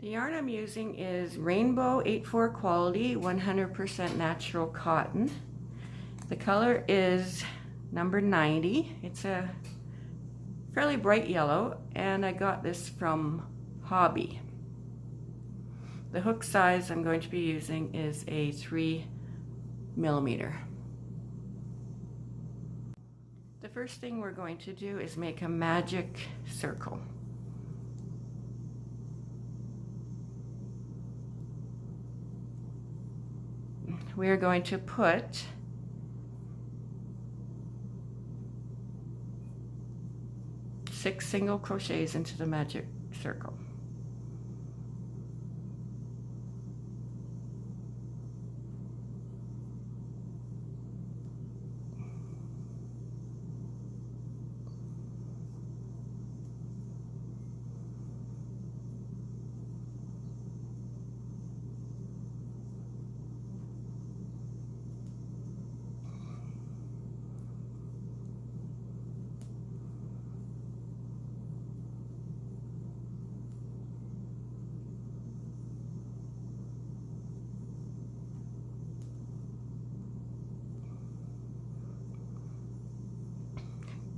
The yarn I'm using is Rainbow 84 quality, 100% natural cotton. The color is number 90. It's a fairly bright yellow, and I got this from Hobby. The hook size I'm going to be using is a 3mm. The first thing we're going to do is make a magic circle. We are going to put 6 single crochets into the magic circle.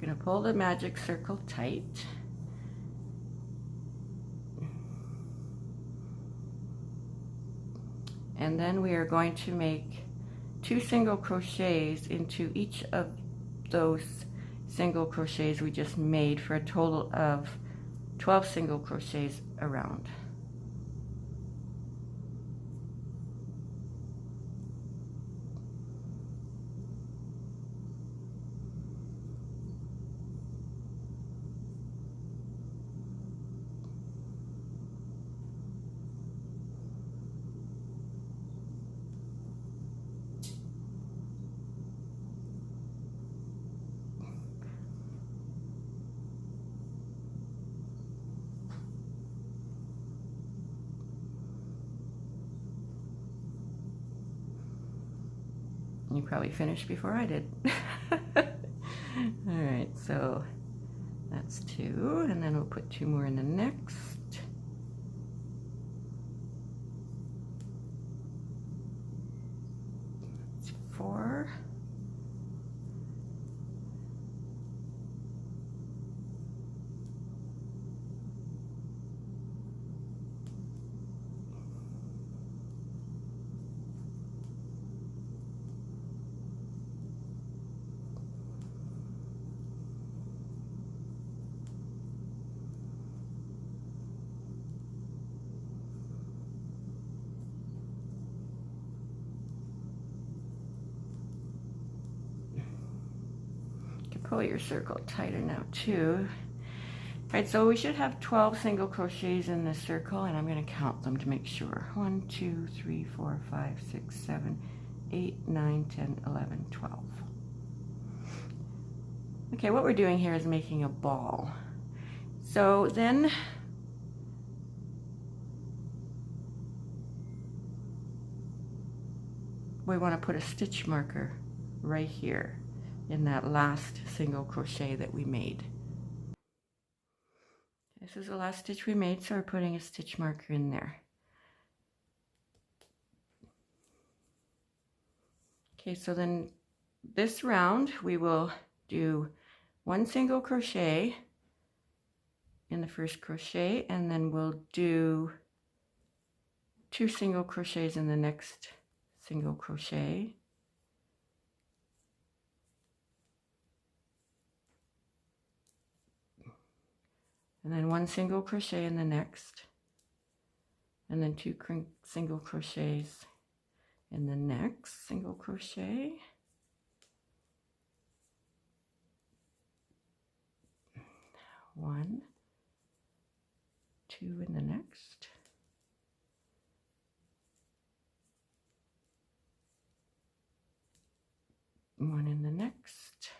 Going to pull the magic circle tight. And then we are going to make 2 single crochets into each of those single crochets we just made for a total of 12 single crochets around. You probably finished before I did. All right, so that's 2, and then we'll put 2 more in the next. That's 4. Pull your circle tighter now too. Alright, so we should have 12 single crochets in this circle, and I'm going to count them to make sure. 1, 2, 3, 4, 5, 6, 7, 8, 9, 10, 11, 12. Okay, what we're doing here is making a ball. So then we want to put a stitch marker right here in that last single crochet that we made. This is the last stitch we made, so we're putting a stitch marker in there. Okay, so then this round we will do 1 single crochet in the first crochet, and then we'll do 2 single crochets in the next single crochet. And then 1 single crochet in the next, and then 2 single crochets in the next single crochet. One, 2 in the next. One in the next.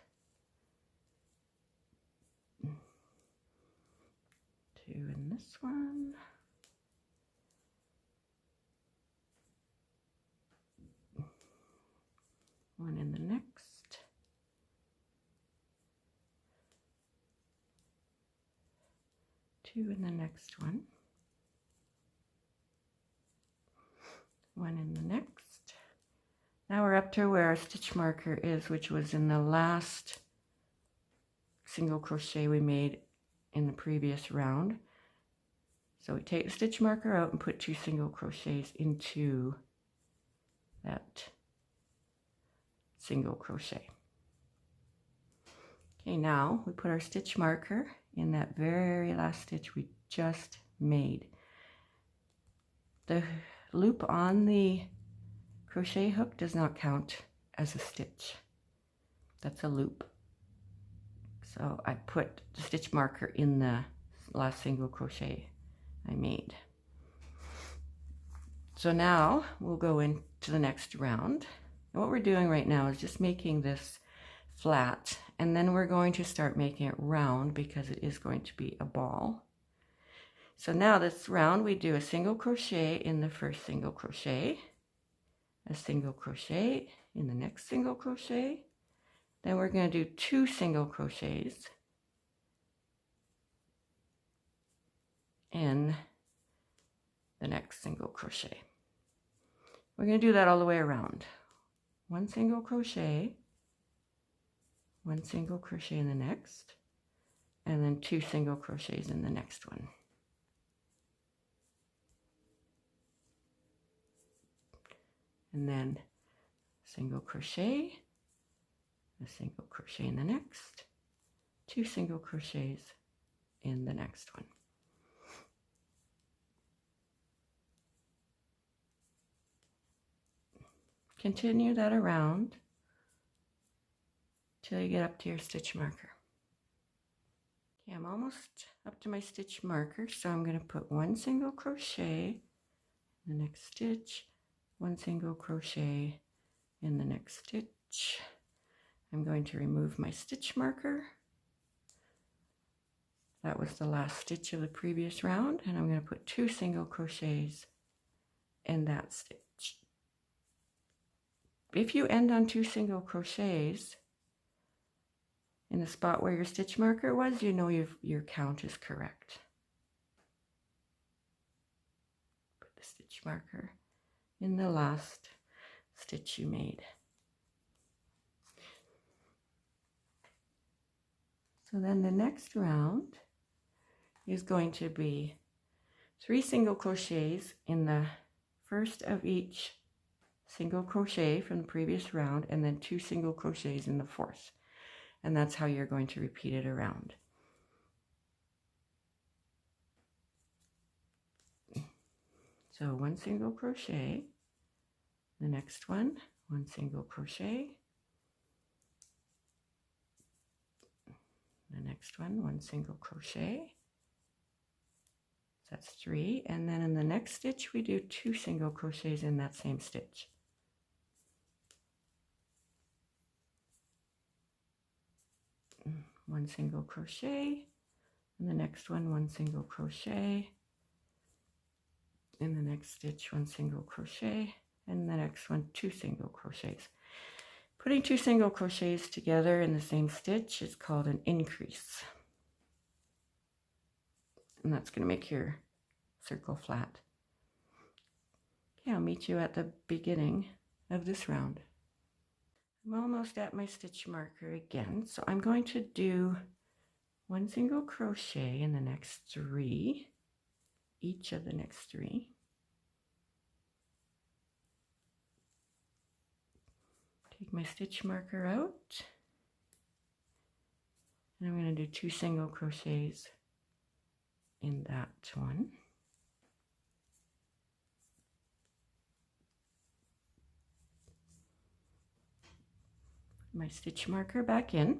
2 in this one. One in the next. 2 in the next one. one in the next. Now we're up to where our stitch marker is, which was in the last single crochet we made in the previous round. So we take the stitch marker out and put 2 single crochets into that single crochet. Okay, now we put our stitch marker in that very last stitch we just made. The loop on the crochet hook does not count as a stitch. That's a loop. So I put the stitch marker in the last single crochet I made. So now we'll go into the next round. And what we're doing right now is just making this flat, and then we're going to start making it round because it is going to be a ball. So now this round we do a single crochet in the first single crochet, a single crochet in the next single crochet, then we're going to do 2 single crochets in the next single crochet. We're going to do that all the way around. 1 single crochet, 1 single crochet in the next, and then 2 single crochets in the next one. And then single crochet, a single crochet in the next, 2 single crochets in the next one. Continue that around till you get up to your stitch marker. Okay, I'm almost up to my stitch marker, so I'm going to put 1 single crochet in the next stitch, 1 single crochet in the next stitch. I'm going to remove my stitch marker. That was the last stitch of the previous round, and I'm going to put 2 single crochets in that stitch. If you end on 2 single crochets in the spot where your stitch marker was, you know your count is correct. Put the stitch marker in the last stitch you made. So then the next round is going to be 3 single crochets in the first of each single crochet from the previous round, and then 2 single crochets in the fourth. And that's how you're going to repeat it around. So 1 single crochet, the next one, 1 single crochet, the next one, 1 single crochet. So that's 3, and then in the next stitch we do 2 single crochets in that same stitch. One single crochet, and the next one, 1 single crochet, in the next stitch 1 single crochet, and the next one 2 single crochets. Putting 2 single crochets together in the same stitch is called an increase, and that's going to make your circle flat. Okay, I'll meet you at the beginning of this round. I'm almost at my stitch marker again, so I'm going to do 1 single crochet in the next 3, each of the next 3. Take my stitch marker out, and I'm going to do 2 single crochets in that one. My stitch marker back in.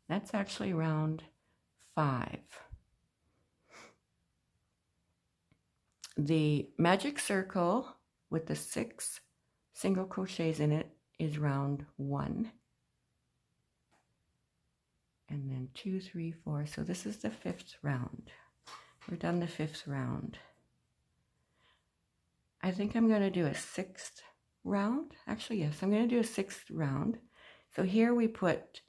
That's actually round 5. The magic circle with the 6 single crochets in it is round 1. And then 2, 3, 4. So this is the 5th round. We're done the 5th round. I think I'm going to do a 6th round. Actually, yes, I'm going to do a 6th round. So here we put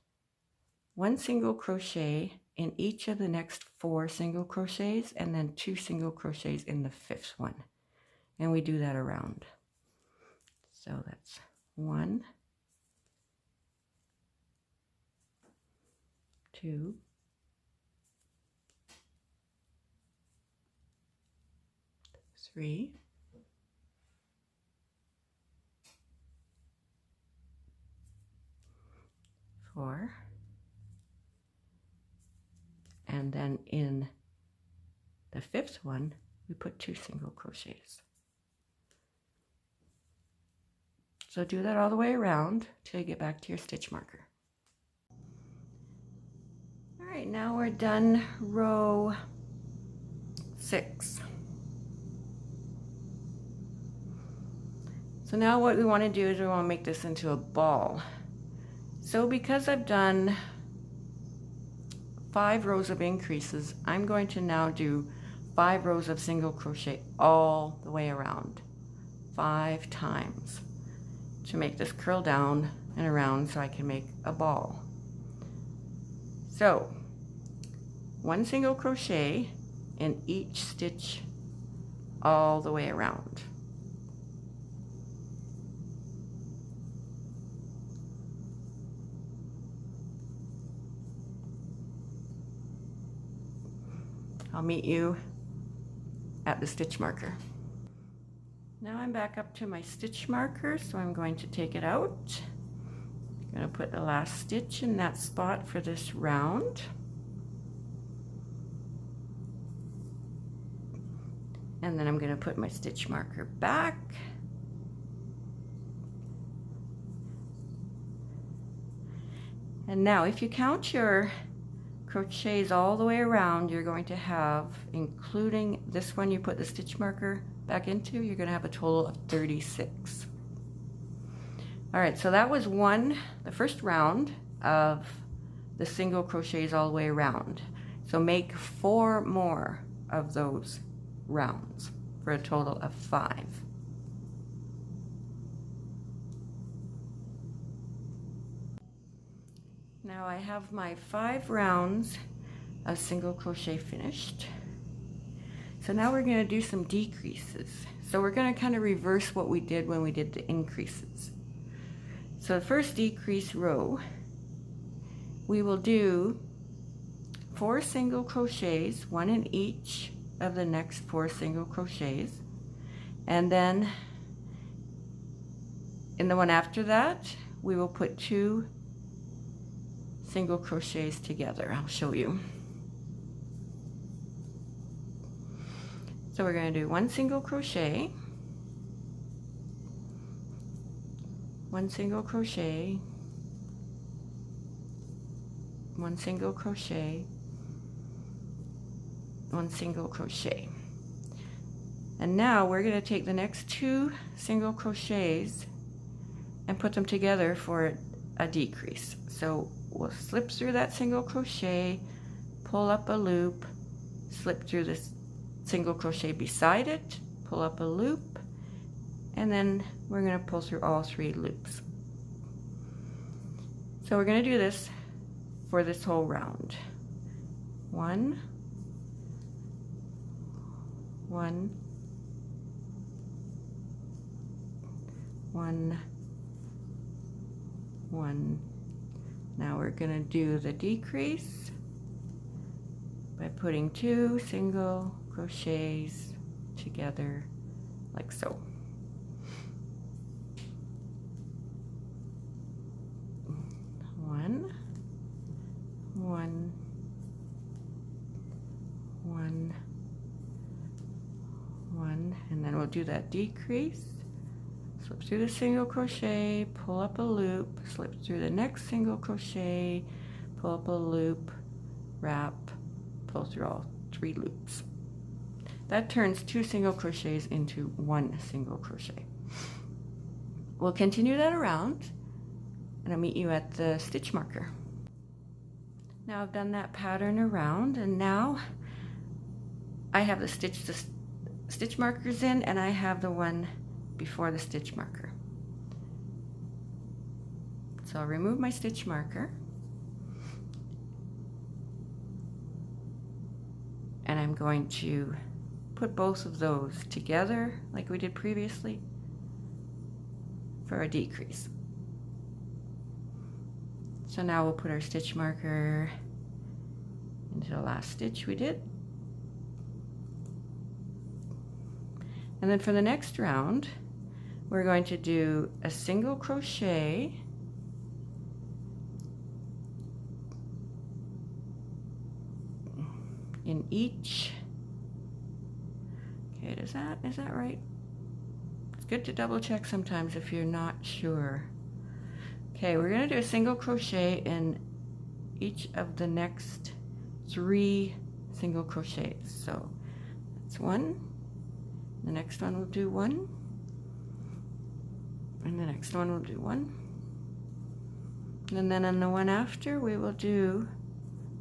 1 single crochet in each of the next 4 single crochets, and then 2 single crochets in the 5th one. And we do that around. So that's 1, 2, 3, 4, and then in the 5th one we put 2 single crochets. So do that all the way around till you get back to your stitch marker. All right, now we're done row 6. So now what we want to do is we want to make this into a ball. So because I've done 5 rows of increases, I'm going to now do 5 rows of single crochet all the way around, 5 times, to make this curl down and around so I can make a ball. So 1 single crochet in each stitch all the way around. I'll meet you at the stitch marker. Now I'm back up to my stitch marker, so I'm going to take it out. I'm going to put the last stitch in that spot for this round. And then I'm going to put my stitch marker back. And now if you count your crochets all the way around, you're going to have, including this one you put the stitch marker back into, you're going to have a total of 36. All right, so that was the first round of the single crochets all the way around. So make 4 more of those rounds for a total of 5. Now I have my 5 rounds of single crochet finished. So now we're going to do some decreases. So we're going to kind of reverse what we did when we did the increases. So the first decrease row, we will do 4 single crochets, 1 in each of the next 4 single crochets, and then in the one after that we will put 2 single crochets together. I'll show you. So we're going to do 1 single crochet, 1 single crochet, 1 single crochet, 1 single crochet. And now we're going to take the next 2 single crochets and put them together for a decrease. So we'll slip through that single crochet, pull up a loop, slip through this single crochet beside it, pull up a loop, and then we're going to pull through all 3 loops. So we're going to do this for this whole round. 1, 1, 1, 1. Now we're going to do the decrease by putting 2 single crochets together like so. One, 1, 1, 1, and then we'll do that decrease. Slip through the single crochet, pull up a loop, slip through the next single crochet, pull up a loop, wrap, pull through all 3 loops. That turns 2 single crochets into 1 single crochet. We'll continue that around, and I'll meet you at the stitch marker. Now I've done that pattern around, and now I have the stitch markers in, and I have the one before the stitch marker. So I'll remove my stitch marker, I'm going to put both of those together like we did previously for a decrease. So now we'll put our stitch marker into the last stitch we did. And then for the next round, we're going to do a single crochet in each. Okay, is that right? It's good to double check sometimes if you're not sure. Okay, we're going to do a single crochet in each of the next 3 single crochets. So that's 1. The next one we'll do 1. And the next one we'll do 1. And then on the one after we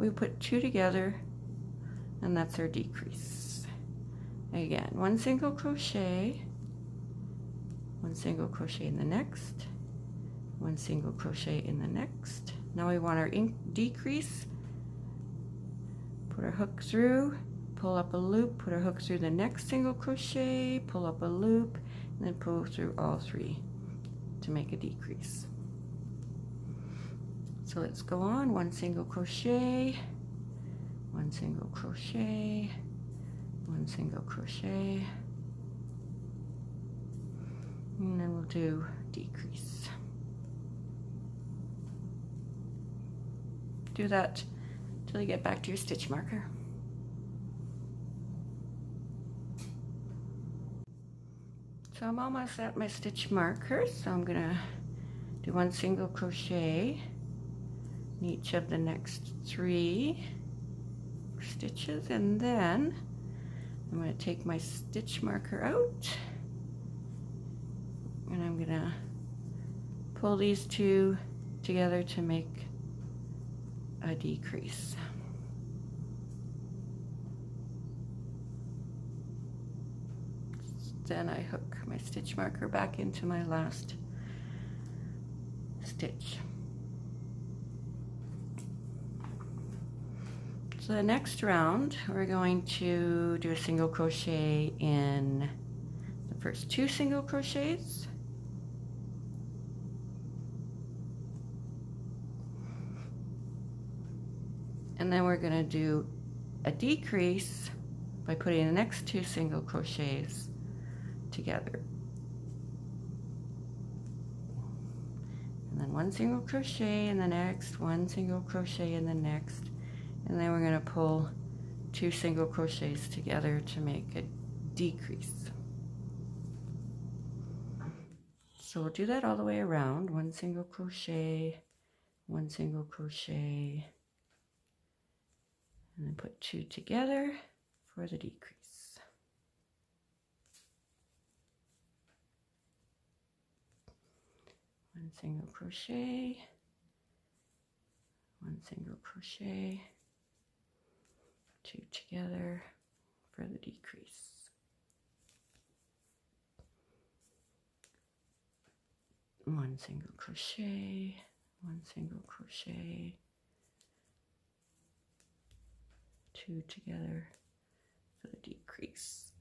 put 2 together, and that's our decrease. Again, 1 single crochet, 1 single crochet in the next, 1 single crochet in the next. Now we want our decrease. Put our hook through, pull up a loop, put our hook through the next single crochet, pull up a loop, and then pull through all 3 to make a decrease. So let's go on. 1 single crochet, 1 single crochet, 1 single crochet, and then we'll do decrease. Do that till you get back to your stitch marker. So I'm almost at my stitch marker, so I'm gonna do 1 single crochet in each of the next 3 stitches, and then I'm going to take my stitch marker out and I'm going to pull these 2 together to make a decrease. Then I hook my stitch marker back into my last stitch. So the next round, we're going to do a single crochet in the first 2 single crochets. And then we're going to do a decrease by putting the next 2 single crochets together. And then 1 single crochet in the next, 1 single crochet in the next. And then we're going to pull 2 single crochets together to make a decrease. So we'll do that all the way around. 1 single crochet, 1 single crochet, and then put 2 together for the decrease. One single crochet, 1 single crochet, 2 together for the decrease. 1 single crochet, 1 single crochet, 2 together for the decrease.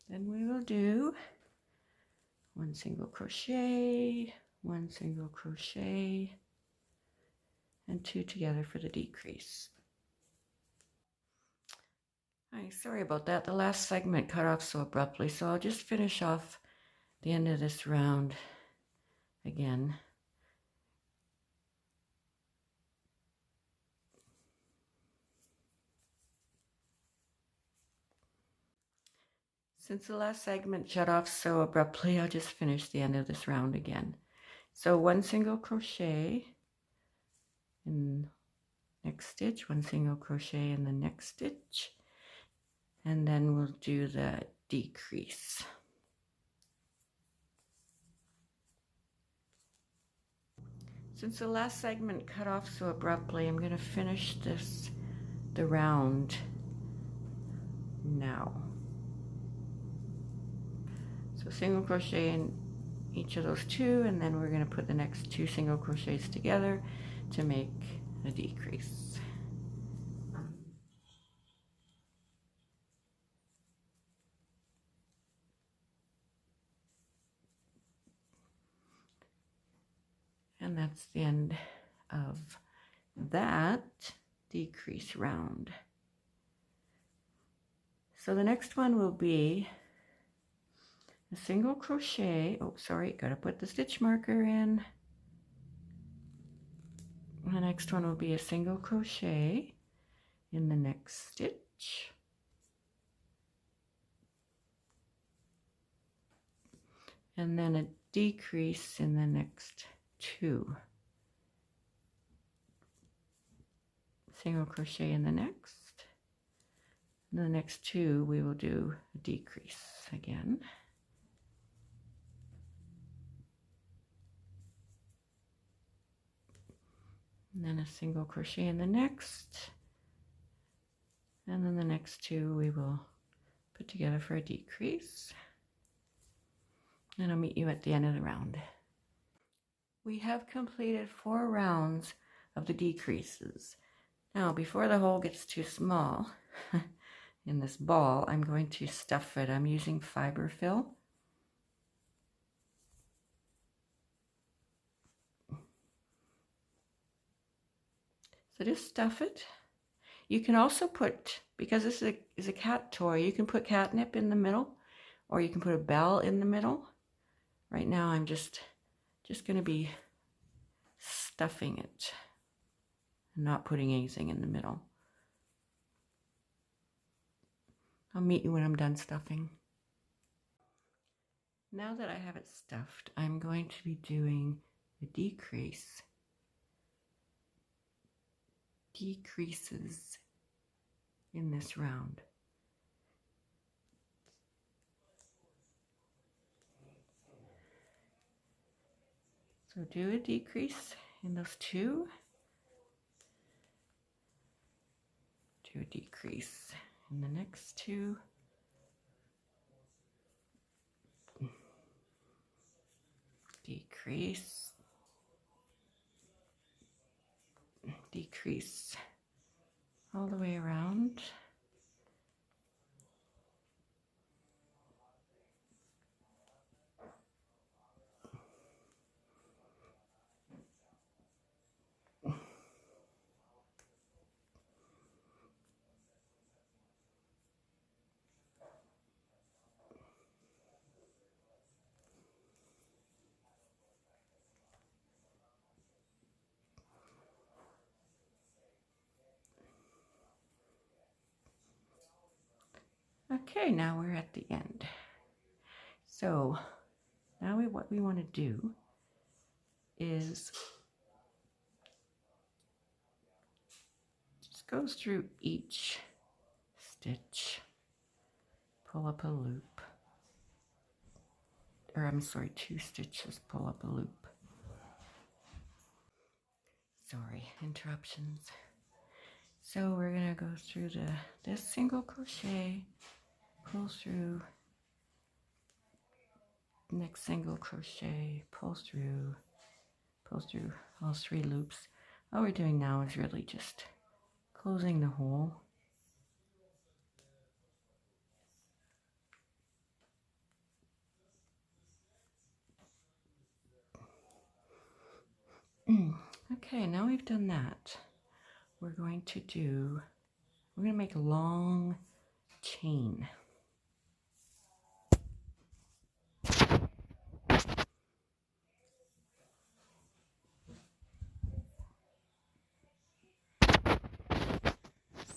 Then we will do 1 single crochet, 1 single crochet, and 2 together for the decrease. Sorry about that. The last segment cut off so abruptly, so I'll just finish off the end of this round again. Since the last segment shut off so abruptly, I'll just finish the end of this round again. So 1 single crochet in next stitch, 1 single crochet in the next stitch, and then we'll do the decrease. Since the last segment cut off so abruptly, I'm going to finish the round now. So single crochet in each of those two, and then we're going to put the next 2 single crochets together to make a decrease. And that's the end of that decrease round. So the next one will be a single crochet. Oh, sorry, gotta put the stitch marker in. The next one will be a single crochet in the next stitch. And then a decrease in the next 2. Single crochet in the next. In the next 2 we will do a decrease again. And then a single crochet in the next. And then the next 2 we will put together for a decrease. And I'll meet you at the end of the round. We have completed 4 rounds of the decreases. Now, before the hole gets too small in this ball, I'm going to stuff it. I'm using fiber fill. So just stuff it. You can also put, because this is a cat toy, you can put catnip in the middle, or you can put a bell in the middle. Right now I'm just going to be stuffing it and not putting anything in the middle. I'll meet you when I'm done stuffing. Now that I have it stuffed, I'm going to be doing a decreases in this round. So do a decrease in those 2. Do a decrease in the next 2. Decrease. Decrease all the way around. Okay, now we're at the end. So now what we want to do is just go through each stitch, pull up a loop, or I'm sorry, 2 stitches, pull up a loop. Sorry, interruptions. So we're gonna go through this single crochet, pull through, next single crochet, pull through all 3 loops. All we're doing now is really just closing the hole. Okay, now we've done that. We're going to make a long chain.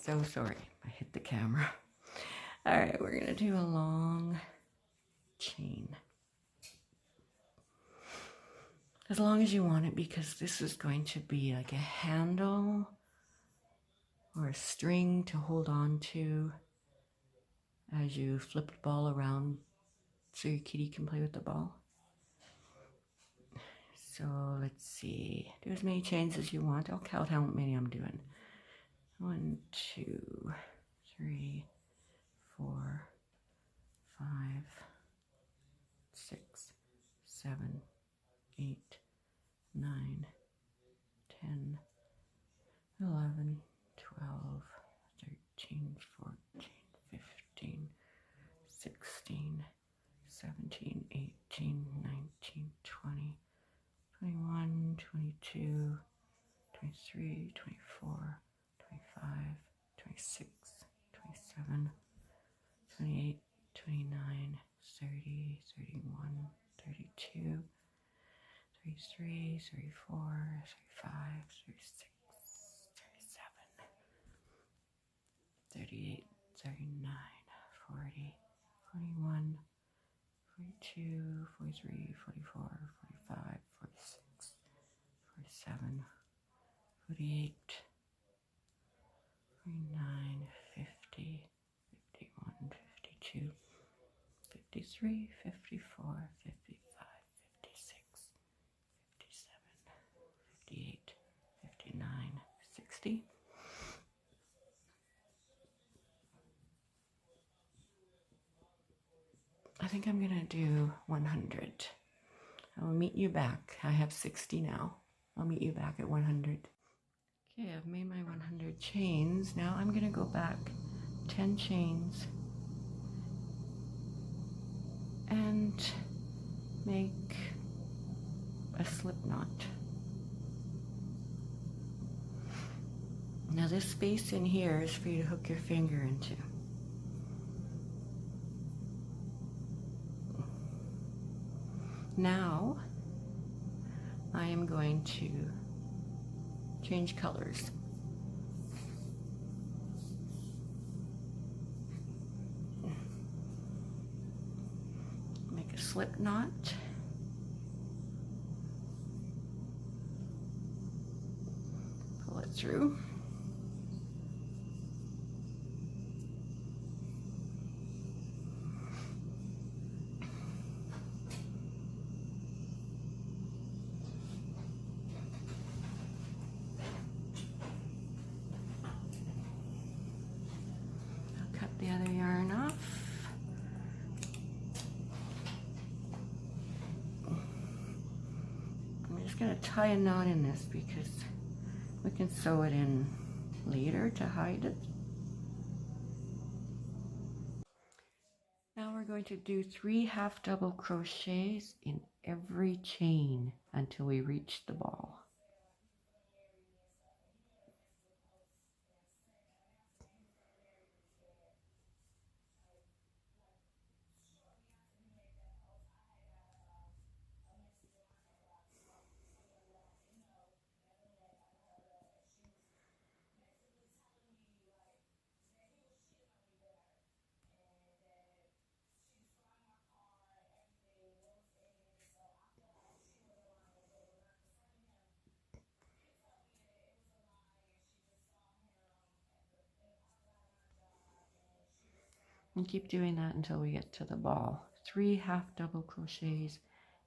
So sorry, I hit the camera. All right, we're gonna do a long chain. As long as you want it, because this is going to be like a handle or a string to hold on to as you flip the ball around so your kitty can play with the ball. So let's see, do as many chains as you want. I'll count how many I'm doing. 1, 2, 3, 4, 5, 6, 7, 8, 9, 10, 11, 12, 13, 14, 15, 16, 17, 18, 19, 20, 21, 22, 23, 24, 25, 26, 27, 28, 29, 30, 31, 32, 33, 34, 35, 36, 37, 38, 39, 40, 41, 42, 43, 44, 45, 46, 47, 48, 49, 50, 51, 52, 53, 54, 55, 56, 57, 58, 59, 60. I think I'm gonna do 100. I'll meet you back. I have 60 now. I'll meet you back at 100. Okay, I've made my 100 chains. Now I'm gonna go back 10 chains and make a slip knot. Now this space in here is for you to hook your finger into. Now I am going to change colors. Make a slip knot. Pull it through. The other yarn off. I'm just going to tie a knot in this because we can sew it in later to hide it. Now we're going to do 3 half double crochets in every chain until we reach the ball. And keep doing that until we get to the ball. 3 half double crochets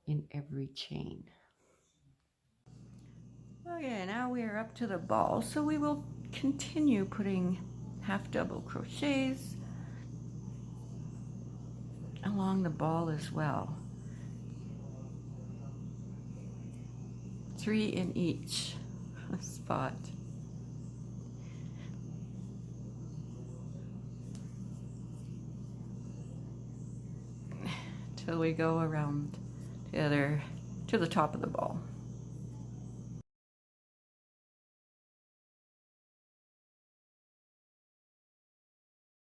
in every chain. Okay, now we are up to the ball, so we will continue putting half double crochets along the ball as well. 3 in each spot. Till we go around to the top of the ball.